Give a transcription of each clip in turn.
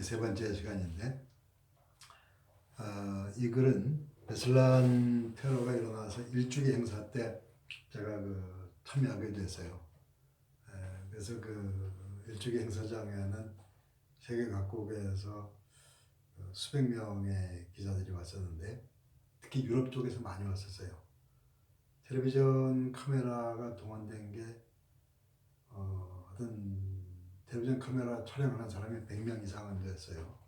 세 번째 시간인데, 이 글은 베슬란 테러가 일어나서 일주기 행사 때 제가 참여하게 됐어요. 그래서 일주기 행사장에는 세계 각국에서 수백 명의 기자들이 왔었는데, 특히 유럽 쪽에서 많이 왔었어요. 텔레비전 카메라가 동원된 게 어떤 텔레비전 카메라 촬영하는 사람이 100명 이상은 됐어요.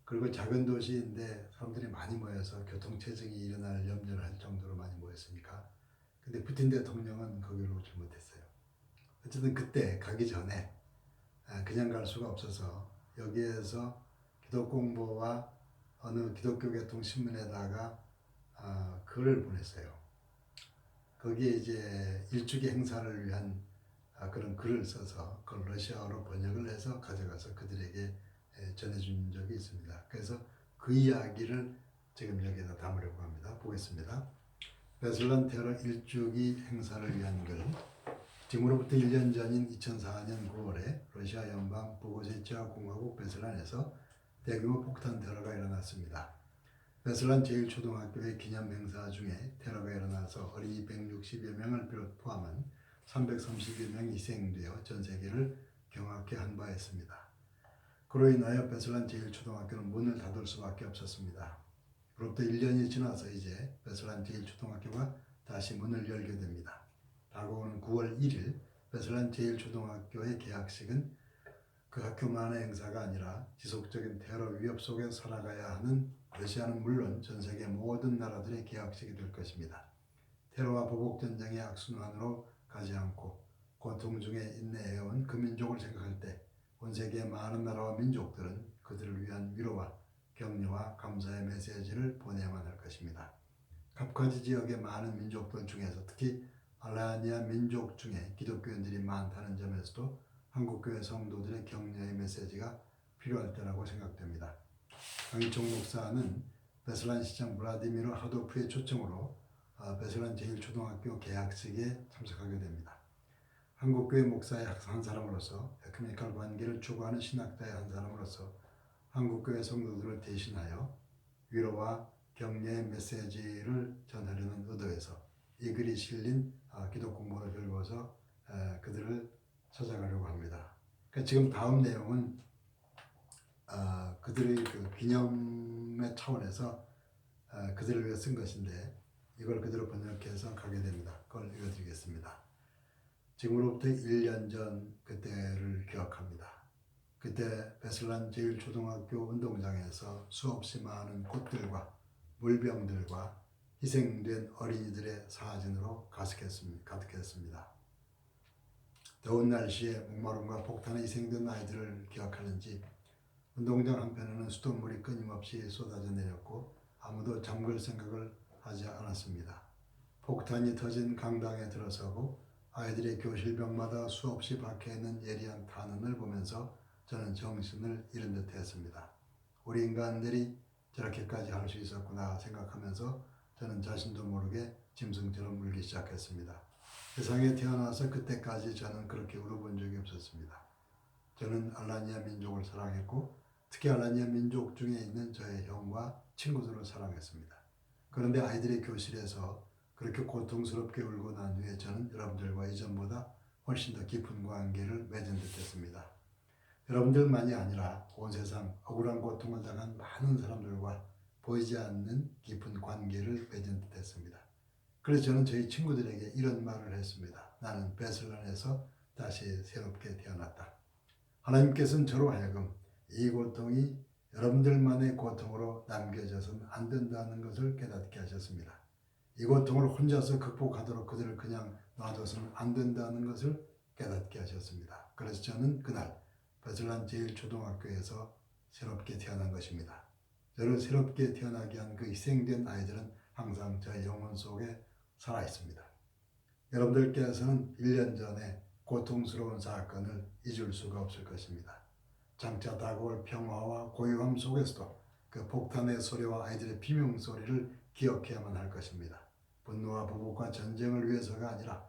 그리고 작은 도시인데 사람들이 많이 모여서 교통체증이 일어날 염려를 할 정도로 많이 모였으니까. 근데 푸틴 대통령은 거기로 오지 못했어요. 어쨌든 그때 가기 전에 그냥 갈 수가 없어서 여기에서 기독공보와 어느 기독교 계통 신문에다가 글을 보냈어요. 거기에 이제 일주기 행사를 위한 그런 글을 써서 그걸 러시아어로 번역을 해서 가져가서 그들에게 전해준 적이 있습니다. 그래서 그 이야기를 지금 여기에다 담으려고 합니다. 보겠습니다. 베슬란 테러 일주기 행사를 위한 글. 지금으로부터 1년 전인 2004년 9월에 러시아 연방 보고제치아 공화국 베슬란에서 대규모 폭탄 테러가 일어났습니다. 베슬란 제1초등학교의 기념 행사 중에 테러가 일어나서 어린이 160여 명을 포함한 330여 명이 희생되어 전 세계를 경악케 한 바 있습니다. 그로 인하여 베슬란 제1초등학교는 문을 닫을 수밖에 없었습니다. 그로부터 1년이 지나서 이제 베슬란 제1초등학교가 다시 문을 열게 됩니다. 다가오는 9월 1일 베슬란 제1초등학교의 개학식은 그 학교만의 행사가 아니라 지속적인 테러 위협 속에 살아가야 하는 러시아는 물론 전 세계 모든 나라들의 개학식이 될 것입니다. 테러와 보복전쟁의 악순환으로 가지 않고 고통 중에 인내해온 그 민족을 생각할 때 온 세계의 많은 나라와 민족들은 그들을 위한 위로와 격려와 감사의 메시지를 보내야만 할 것입니다. 카프카즈 지역의 많은 민족들 중에서 특히 알라니아 민족 중에 기독교인들이 많다는 점에서도 한국교회 성도들의 격려의 메시지가 필요할 때라고 생각됩니다. 강희총 목사는 베슬란 시장 블라디미르 하도프의 초청으로 베슬란 제1초등학교 개학식에 참석하게 됩니다. 한국교회 목사의 한 사람으로서 에큐메니컬 관계를 추구하는 신학자의 한 사람으로서 한국교회 성도들을 대신하여 위로와 격려의 메시지를 전하려는 의도에서 이 글이 실린 기독공보를 읽어서 그들을 찾아가려고 합니다. 그러니까 지금 다음 내용은 그들의 기념의 차원에서 그들을 위해 쓴 것인데 이걸 그대로 번역해서 가게 됩니다. 그걸 읽어드리겠습니다. 지금으로부터 1년 전 그때를 기억합니다. 그때 베슬란 제1초등학교 운동장에서 수없이 많은 꽃들과 물병들과 희생된 어린이들의 사진으로 가득했습니다. 더운 날씨에 목마름과 폭탄에 희생된 아이들을 기억하는지 운동장 한편에는 수돗물이 끊임없이 쏟아져 내렸고 아무도 잠글 생각을 하지 않았습니다. 폭탄이 터진 강당에 들어서고 아이들의 교실벽마다 수없이 박혀있는 예리한 탄원을 보면서 저는 정신을 잃은 듯 했습니다. 우리 인간들이 저렇게까지 할 수 있었구나 생각하면서 저는 자신도 모르게 짐승처럼 울기 시작했습니다. 세상에 태어나서 그때까지 저는 그렇게 울어본 적이 없었습니다. 저는 알라니아 민족을 사랑했고 특히 알라니아 민족 중에 있는 저의 형과 친구들을 사랑했습니다. 그런데 아이들의 교실에서 그렇게 고통스럽게 울고 난 후에 저는 여러분들과 이전보다 훨씬 더 깊은 관계를 맺은 듯했습니다. 여러분들만이 아니라 온 세상 억울한 고통을 당한 많은 사람들과 보이지 않는 깊은 관계를 맺은 듯했습니다. 그래서 저는 저희 친구들에게 이런 말을 했습니다. 나는 베슬란에서 다시 새롭게 태어났다. 하나님께서는 저로 하여금 이 고통이 여러분들만의 고통으로 남겨져서는 안 된다는 것을 깨닫게 하셨습니다. 이 고통을 혼자서 극복하도록 그들을 그냥 놔둬서는 안 된다는 것을 깨닫게 하셨습니다. 그래서 저는 그날 베슬란 제1초등학교에서 새롭게 태어난 것입니다. 저를 새롭게 태어나게 한 그 희생된 아이들은 항상 제 영혼 속에 살아있습니다. 여러분들께서는 1년 전에 고통스러운 사건을 잊을 수가 없을 것입니다. 장차 다가올 평화와 고요함 속에서도 그 폭탄의 소리와 아이들의 비명소리를 기억해야만 할 것입니다. 분노와 보복과 전쟁을 위해서가 아니라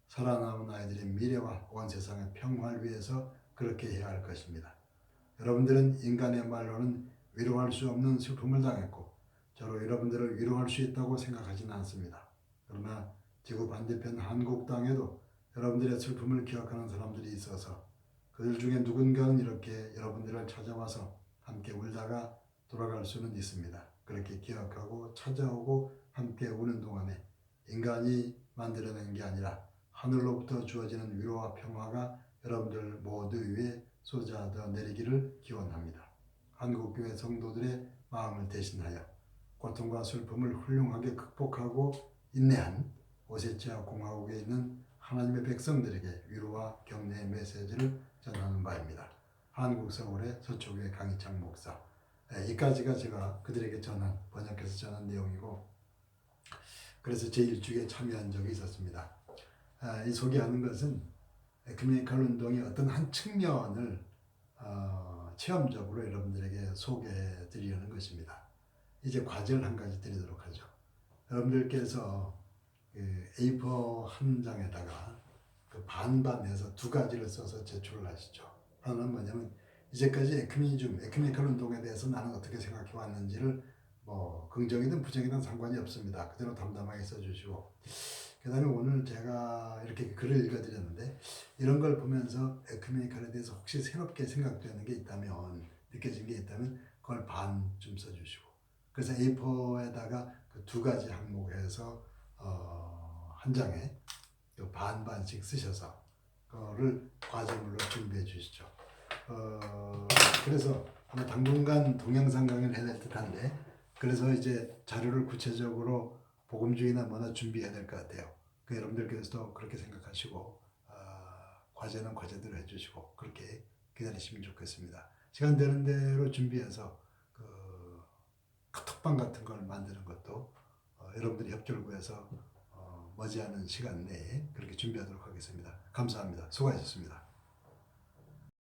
살아남은 아이들의 미래와 온 세상의 평화를 위해서 그렇게 해야 할 것입니다. 여러분들은 인간의 말로는 위로할 수 없는 슬픔을 당했고 저로 여러분들을 위로할 수 있다고 생각하지는 않습니다. 그러나 지구 반대편 한국 땅에도 여러분들의 슬픔을 기억하는 사람들이 있어서 그들 중에 누군가는 이렇게 여러분들을 찾아와서 함께 울다가 돌아갈 수는 있습니다. 그렇게 기억하고 찾아오고 함께 우는 동안에 인간이 만들어낸 게 아니라 하늘로부터 주어지는 위로와 평화가 여러분들 모두 위에 쏟아져 내리기를 기원합니다. 한국교회 성도들의 마음을 대신하여 고통과 슬픔을 훌륭하게 극복하고 인내한 오세치아 공화국에 있는 하나님의 백성들에게 위로와 격려의 메시지를 전하는 바입니다. 한국 서울의 서초교회 강희창 목사. 이까지가 제가 그들에게 번역해서 전한 내용이고, 그래서 제1주에 참여한 적이 있었습니다. 이 소개하는 것은 에큐메니컬 운동의 어떤 한 측면을 체험적으로 여러분들에게 소개해 드리려는 것입니다. 이제 과제를 한 가지 드리도록 하죠. 여러분들께서 A4 한 장에다가 그 반반해서 두 가지를 써서 제출을 하시죠. 하나는 뭐냐면 이제까지 에큐메니컬 운동에 대해서 나는 어떻게 생각해 왔는지를 뭐 긍정이든 부정이든 상관이 없습니다. 그대로 담담하게 써주시고, 그 다음에 오늘 제가 이렇게 글을 읽어드렸는데 이런 걸 보면서 에큐메니컬에 대해서 혹시 새롭게 생각되는 게 있다면, 느껴진 게 있다면 그걸 반쯤 써주시고, 그래서 A4에다가 그 두 가지 항목해서 한 장에 반반씩 쓰셔서 그거를 과제물로 준비해 주시죠. 그래서 아마 당분간 동영상 강의를 해야 될 듯한데, 그래서 이제 자료를 구체적으로 복음주의나 뭐나 준비해야 될 것 같아요. 그 여러분들께서도 그렇게 생각하시고 과제는 과제대로 해주시고 그렇게 기다리시면 좋겠습니다. 시간 되는 대로 준비해서 그 카톡방 같은 걸 만드는 것도 여러분들이 협조를 구해서 머지않은 시간 내에 그렇게 준비하도록 하겠습니다. 감사합니다. 수고하셨습니다.